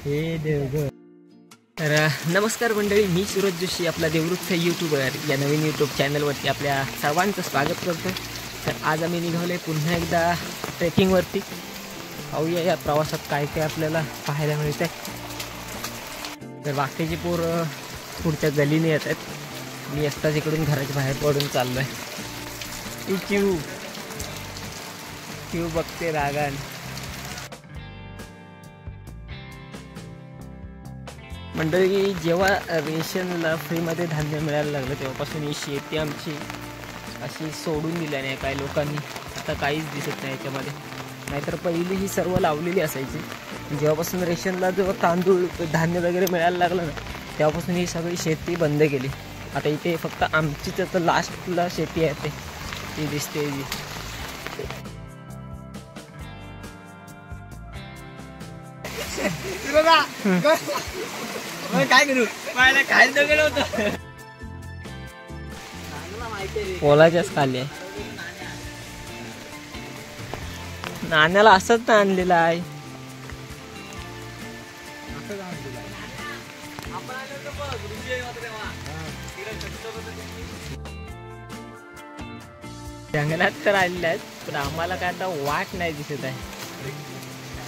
हे देवघर. तर नमस्कार मंडळी, मी सूरज जोशी, आपला देवृत्त यूट्यूबर या नवीन यूट्यूब चॅनलवरती आपल्या सर्वांचं स्वागत करतो. तर आज आम्ही निघालोय पुन्हा एकदा ट्रेकिंगवरती. पाहूया या प्रवासात काय काय आपल्याला पाहायला मिळत आहे. तर बाकीची पोरं पुढच्या गलीने येत आहेत. मी एकटाच इकडून घराच्या बाहेर पडून चाललो आहे. चिव बघते रागान. मंडळी, जेव्हा रेशनला फ्रीमध्ये धान्य मिळायला लागलं तेव्हापासून ही शेती आमची अशी सोडून दिली नाही काही लोकांनी. आता काहीच दिसत नाही याच्यामध्ये. नाहीतर पहिली ही सर्व लावलेली असायची. जेव्हापासून रेशनला जेव्हा तांदूळ धान्य वगैरे मिळायला लागलं ना तेव्हापासून ही सगळी शेती बंद केली. आता इथे फक्त आमचीच आता लास्टला शेती आहे ती दिसते. काय करू काय गेलो होतं पोलाच्याच खाली आहे. नाण्याला असंच ना आणलेलं आहे. जंगलात तर आलेले आहेत पण आम्हाला काय आता वाट नाही दिसत आहे.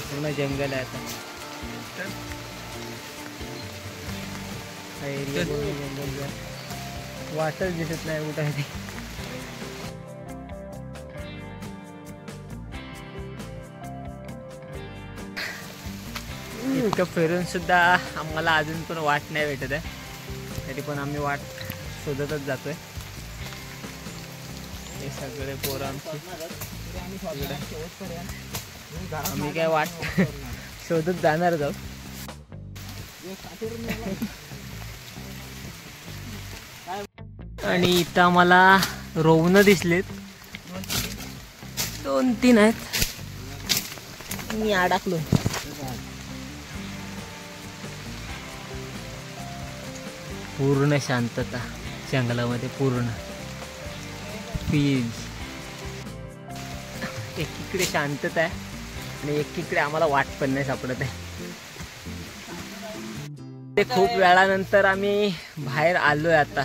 पूर्ण जंगल आहे आता. वाटच दिसत नाही कुठं आहे. इतकं फिरून सुद्धा आम्हाला अजून पण वाट नाही भेटत आहे. तरी पण आम्ही वाट शोधतच जातोय. हे सगळे पोरं आमची. आम्ही काय वाट शोधत जाणार जाऊ. आणि इथं आम्हाला रोवणं दिसलेत. 2-3 आहेत. मी अडकलो. पूर्ण शांतता जंगलामध्ये. पूर्ण पीस. एकीकडे शांतता आहे आणि एकीकडे आम्हाला वाट पण नाही सापडत आहे. ते खूप वेळानंतर आम्ही बाहेर आलोय. आता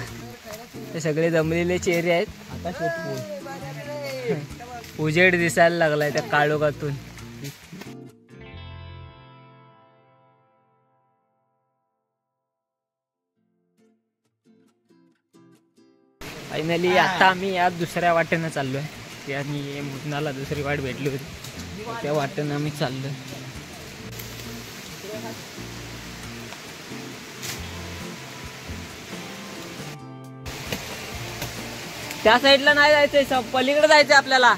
ते सगळे जमलेले चेहरे आहेत. उजेड दिसायला लागलाय त्या काळोखातून. फायनली आता आम्ही या दुसऱ्या वाटेनं चाललोय. त्यानी मुन्नाला दुसरी वाट भेटली होती त्या वाटेनं आम्ही चाललोय. त्या साईडला नाही जायचंय, पलीकडे जायचंय आपल्याला.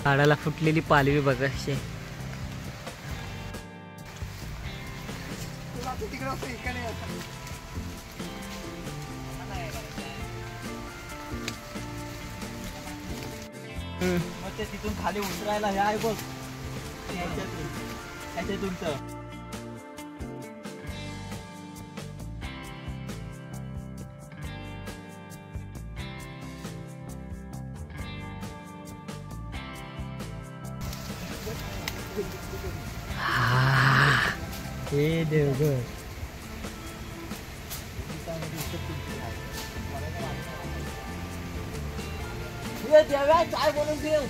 झाडाला फुटलेली पालवी बघा. तिथून खाली उतरायला हे आहे बघ. त्याच्यातून हे देवघर. काय बोलून देऊ.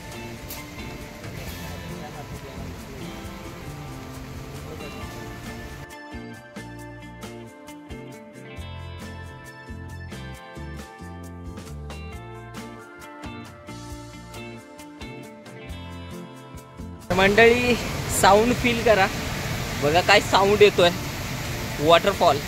मंडळी, साऊंड फील करा. बघा काय साऊंड येतोय. वॉटरफॉल.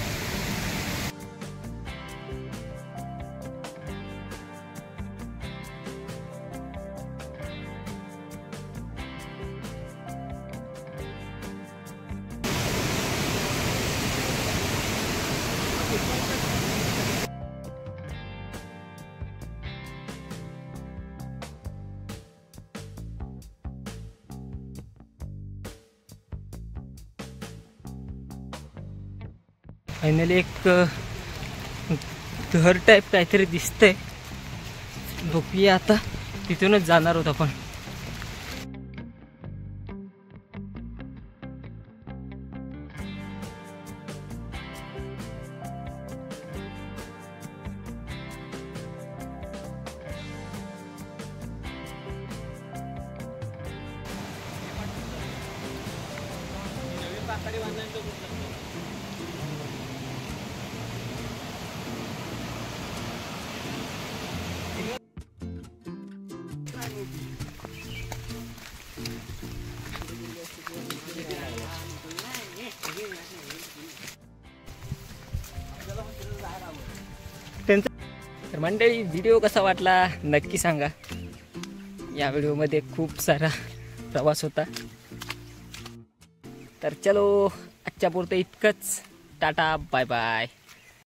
फायनली एक घर टाईप काहीतरी दिसतंय, बघूया आता. तिथूनच जाणार होत आपण. तर मंडळी, व्हिडिओ कसा वाटला नक्की सांगा. या व्हिडिओमध्ये खूप सारा प्रवास होता. तर चलो, आजच्या पुरतं इतकंच. Tata, bye bye.